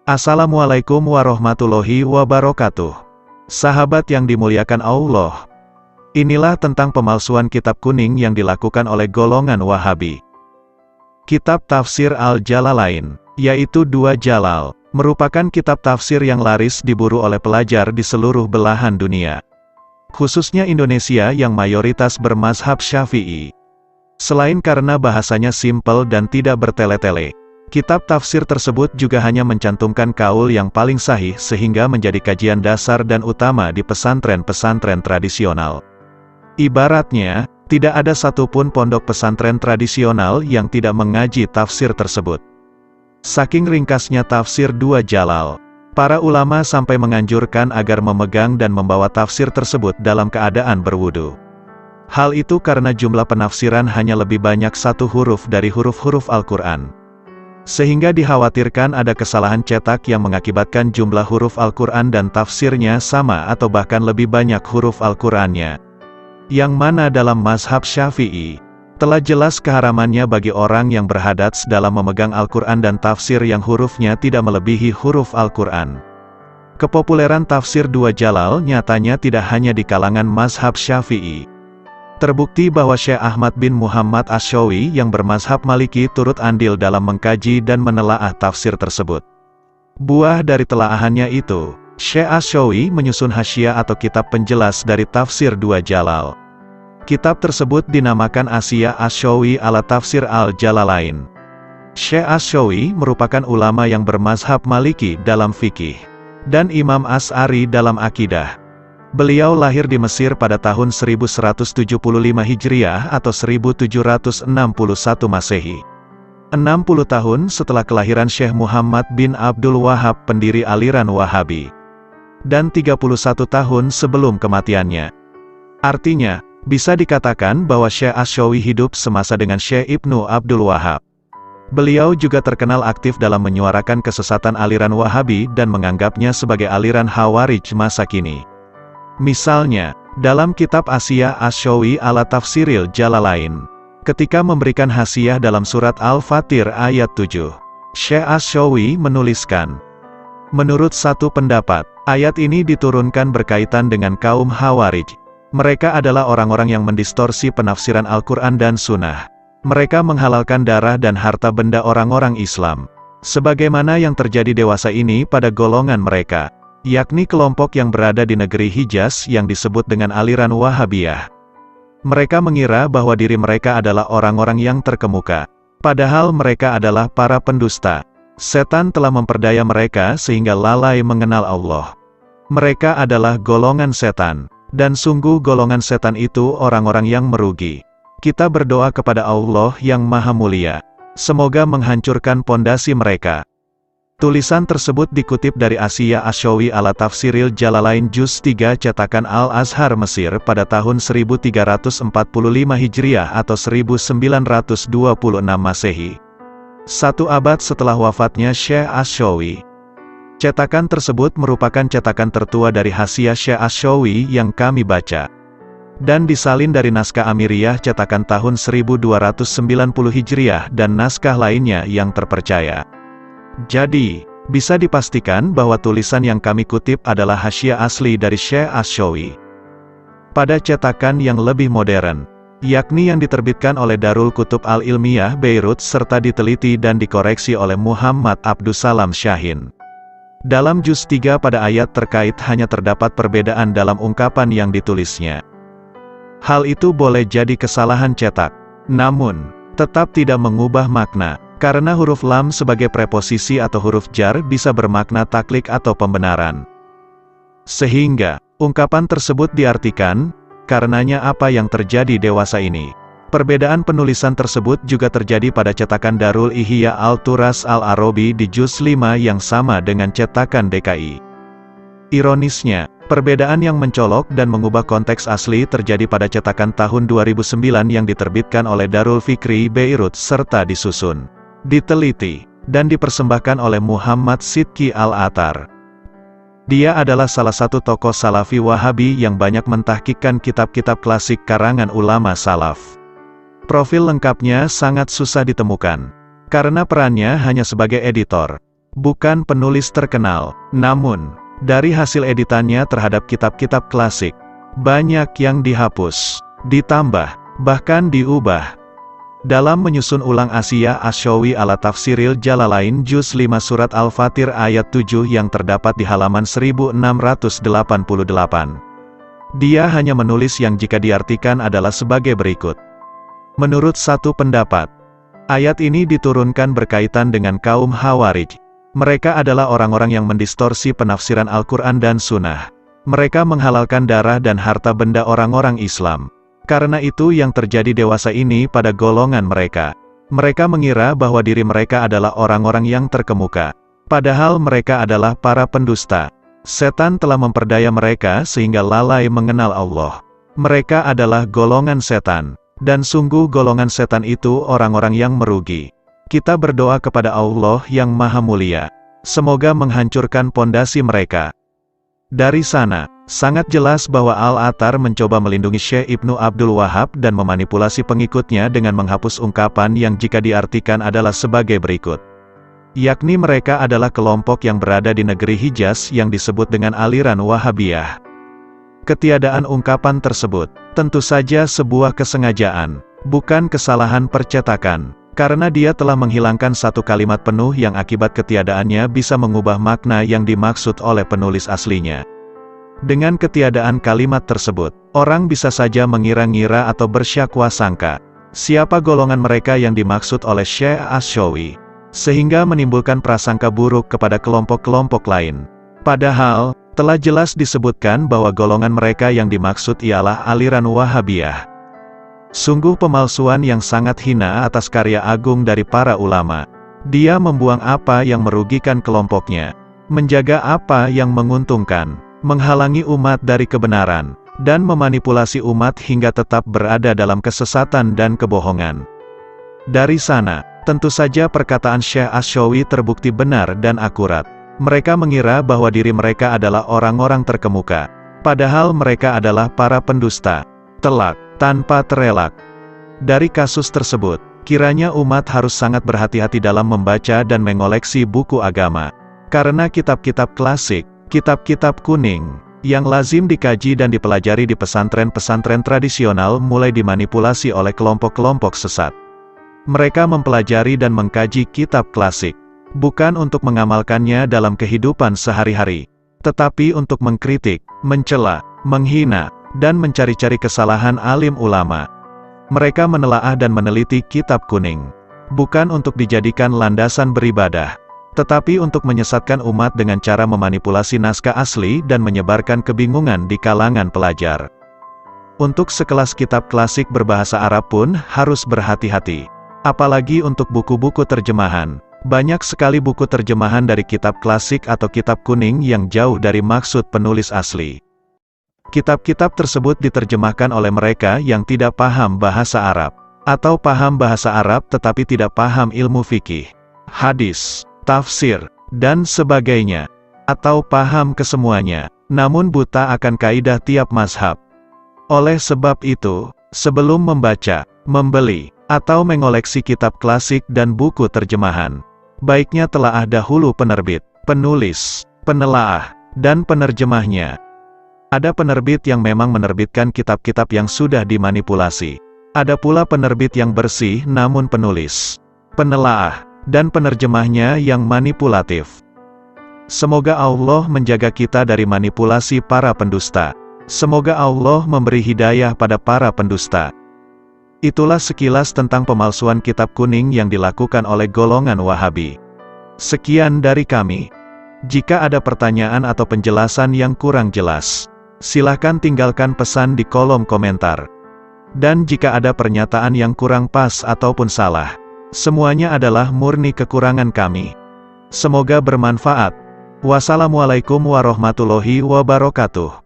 Assalamualaikum warahmatullahi wabarakatuh. Sahabat yang dimuliakan Allah, inilah tentang pemalsuan kitab kuning yang dilakukan oleh golongan Wahabi. Kitab Tafsir Al-Jalalain, yaitu Dua Jalal, merupakan kitab tafsir yang laris diburu oleh pelajar di seluruh belahan dunia, khususnya Indonesia yang mayoritas bermazhab Syafi'i. Selain karena bahasanya simpel dan tidak bertele-tele, kitab tafsir tersebut juga hanya mencantumkan kaul yang paling sahih sehingga menjadi kajian dasar dan utama di pesantren-pesantren tradisional. Ibaratnya, tidak ada satupun pondok pesantren tradisional yang tidak mengaji tafsir tersebut. Saking ringkasnya tafsir Dua Jalal, para ulama sampai menganjurkan agar memegang dan membawa tafsir tersebut dalam keadaan berwudu. Hal itu karena jumlah penafsiran hanya lebih banyak satu huruf dari huruf-huruf Al-Quran, sehingga dikhawatirkan ada kesalahan cetak yang mengakibatkan jumlah huruf Al-Quran dan tafsirnya sama atau bahkan lebih banyak huruf Al-Qurannya. Yang mana dalam mazhab Syafi'i, telah jelas keharamannya bagi orang yang berhadats dalam memegang Al-Quran dan tafsir yang hurufnya tidak melebihi huruf Al-Quran. Kepopuleran tafsir Dua Jalal nyatanya tidak hanya di kalangan mazhab Syafi'i. Terbukti bahwa Syekh Ahmad bin Muhammad Asy-Syawi yang bermazhab Maliki turut andil dalam mengkaji dan menelaah tafsir tersebut. Buah dari telaahannya itu, Syekh Asy-Syawi menyusun hasyiah atau kitab penjelas dari tafsir Dua Jalal. Kitab tersebut dinamakan Hasyiah Asy-Syawi ala Tafsir Al-Jalalain. Syekh Asy-Syawi merupakan ulama yang bermazhab Maliki dalam fikih, dan Imam Asy'ari dalam akidah. Beliau lahir di Mesir pada tahun 1175 Hijriah atau 1761 Masehi. 60 tahun setelah kelahiran Syekh Muhammad bin Abdul Wahhab pendiri aliran Wahabi. Dan 31 tahun sebelum kematiannya. Artinya, bisa dikatakan bahwa Syekh Asy-Syawi hidup semasa dengan Syekh Ibnu Abdul Wahhab. Beliau juga terkenal aktif dalam menyuarakan kesesatan aliran Wahabi dan menganggapnya sebagai aliran Khawarij masa kini. Misalnya, dalam kitab Hasyiah Asy-Syawi ala Tafsiril Jalalain, ketika memberikan hasyiah dalam surat Al-Fatir ayat 7, Syekh Asy-Syawi menuliskan, menurut satu pendapat, ayat ini diturunkan berkaitan dengan kaum Khawarij. Mereka adalah orang-orang yang mendistorsi penafsiran Al-Quran dan Sunnah. Mereka menghalalkan darah dan harta benda orang-orang Islam, sebagaimana yang terjadi dewasa ini pada golongan mereka, yakni kelompok yang berada di negeri Hijaz yang disebut dengan aliran Wahabiyah. Mereka mengira bahwa diri mereka adalah orang-orang yang terkemuka, padahal mereka adalah para pendusta. Setan telah memperdaya mereka sehingga lalai mengenal Allah. Mereka adalah golongan setan, dan sungguh golongan setan itu orang-orang yang merugi. Kita berdoa kepada Allah yang Maha Mulia, semoga menghancurkan pondasi mereka. Tulisan tersebut dikutip dari Hasyiah Asy-Syawi ala Tafsiril Jalalain Juz 3 cetakan Al-Azhar Mesir pada tahun 1345 Hijriah atau 1926 Masehi. Satu abad setelah wafatnya Syekh Asy-Syawi. Cetakan tersebut merupakan cetakan tertua dari Hasyiah Syekh Asy-Syawi yang kami baca, dan disalin dari naskah Amiriyah cetakan tahun 1290 Hijriah dan naskah lainnya yang terpercaya. Jadi, bisa dipastikan bahwa tulisan yang kami kutip adalah hasyiah asli dari Syekh Asy-Syawi. Pada cetakan yang lebih modern, yakni yang diterbitkan oleh Darul Kutub Al-Ilmiyah Beirut serta diteliti dan dikoreksi oleh Muhammad Abdussalam Syahin. Dalam juz 3 pada ayat terkait hanya terdapat perbedaan dalam ungkapan yang ditulisnya. Hal itu boleh jadi kesalahan cetak, namun, tetap tidak mengubah makna. Karena huruf lam sebagai preposisi atau huruf jar bisa bermakna taklik atau pembenaran. Sehingga, ungkapan tersebut diartikan, karenanya apa yang terjadi dewasa ini. Perbedaan penulisan tersebut juga terjadi pada cetakan Darul Ihya Al-Turas Al-Arabi di juz 5 yang sama dengan cetakan DKI. Ironisnya, perbedaan yang mencolok dan mengubah konteks asli terjadi pada cetakan tahun 2009 yang diterbitkan oleh Darul Fikri Beirut serta disusun, diteliti, dan dipersembahkan oleh Muhammad Sidki Al-Atar. Dia adalah salah satu tokoh Salafi Wahabi yang banyak mentahqiqkan kitab-kitab klasik karangan ulama Salaf. Profil lengkapnya sangat susah ditemukan, karena perannya hanya sebagai editor. bukan penulis terkenal. Namun, dari hasil editannya terhadap kitab-kitab klasik, banyak yang dihapus, ditambah, bahkan diubah. Dalam menyusun ulang Asy-Syaikh Asy-Syawi ala Tafsiril Jalalain Juz 5 Surat Al-Fatir ayat 7 yang terdapat di halaman 1688. Dia hanya menulis yang jika diartikan adalah sebagai berikut. Menurut satu pendapat, ayat ini diturunkan berkaitan dengan kaum Khawarij. Mereka adalah orang-orang yang mendistorsi penafsiran Al-Quran dan Sunnah. Mereka menghalalkan darah dan harta benda orang-orang Islam. Karena itu yang terjadi dewasa ini pada golongan mereka. Mereka mengira bahwa diri mereka adalah orang-orang yang terkemuka. Padahal mereka adalah para pendusta. Setan telah memperdaya mereka sehingga lalai mengenal Allah. Mereka adalah golongan setan. Dan sungguh golongan setan itu orang-orang yang merugi. Kita berdoa kepada Allah yang Maha Mulia. Semoga menghancurkan pondasi mereka. Dari sana, sangat jelas bahwa Al-Attar mencoba melindungi Syekh Ibnu Abdul Wahhab dan memanipulasi pengikutnya dengan menghapus ungkapan yang jika diartikan adalah sebagai berikut. Yakni mereka adalah kelompok yang berada di negeri Hijaz yang disebut dengan aliran Wahhabiyah. Ketiadaan ungkapan tersebut, tentu saja sebuah kesengajaan, bukan kesalahan percetakan. Karena dia telah menghilangkan satu kalimat penuh yang akibat ketiadaannya bisa mengubah makna yang dimaksud oleh penulis aslinya. Dengan ketiadaan kalimat tersebut, orang bisa saja mengira-ngira atau bersyakwa sangka, siapa golongan mereka yang dimaksud oleh Syekh Asy-Syawi, sehingga menimbulkan prasangka buruk kepada kelompok-kelompok lain. Padahal, telah jelas disebutkan bahwa golongan mereka yang dimaksud ialah aliran Wahhabiyah. Sungguh pemalsuan yang sangat hina atas karya agung dari para ulama. Dia membuang apa yang merugikan kelompoknya, menjaga apa yang menguntungkan, menghalangi umat dari kebenaran, dan memanipulasi umat hingga tetap berada dalam kesesatan dan kebohongan. Dari sana, tentu saja perkataan Syekh Asy-Syawi terbukti benar dan akurat. Mereka mengira bahwa diri mereka adalah orang-orang terkemuka, padahal mereka adalah para pendusta. Telak, tanpa terelak. Dari kasus tersebut, kiranya umat harus sangat berhati-hati dalam membaca dan mengoleksi buku agama. Karena kitab-kitab klasik, kitab-kitab kuning, yang lazim dikaji dan dipelajari di pesantren-pesantren tradisional mulai dimanipulasi oleh kelompok-kelompok sesat. Mereka mempelajari dan mengkaji kitab klasik, bukan untuk mengamalkannya dalam kehidupan sehari-hari, tetapi untuk mengkritik, mencela, menghina, dan mencari-cari kesalahan alim ulama. Mereka menelaah dan meneliti kitab kuning, bukan untuk dijadikan landasan beribadah, tetapi untuk menyesatkan umat dengan cara memanipulasi naskah asli dan menyebarkan kebingungan di kalangan pelajar. Untuk sekelas kitab klasik berbahasa Arab pun harus berhati-hati. Apalagi untuk buku-buku terjemahan. Banyak sekali buku terjemahan dari kitab klasik atau kitab kuning yang jauh dari maksud penulis asli. Kitab-kitab tersebut diterjemahkan oleh mereka yang tidak paham bahasa Arab, atau paham bahasa Arab tetapi tidak paham ilmu fikih, hadis, tafsir, dan sebagainya, atau paham kesemuanya, namun buta akan kaidah tiap mazhab. Oleh sebab itu, sebelum membaca, membeli, atau mengoleksi kitab klasik dan buku terjemahan, baiknya telaah dahulu penerbit, penulis, penelaah, dan penerjemahnya. Ada penerbit yang memang menerbitkan kitab-kitab yang sudah dimanipulasi. Ada pula penerbit yang bersih namun penulis, penelaah, dan penerjemahnya yang manipulatif. Semoga Allah menjaga kita dari manipulasi para pendusta. Semoga Allah memberi hidayah pada para pendusta. Itulah sekilas tentang pemalsuan kitab kuning yang dilakukan oleh golongan Wahabi. Sekian dari kami. Jika ada pertanyaan atau penjelasan yang kurang jelas, silahkan tinggalkan pesan di kolom komentar. Dan jika ada pernyataan yang kurang pas ataupun salah, semuanya adalah murni kekurangan kami. Semoga bermanfaat. Wassalamualaikum warahmatullahi wabarakatuh.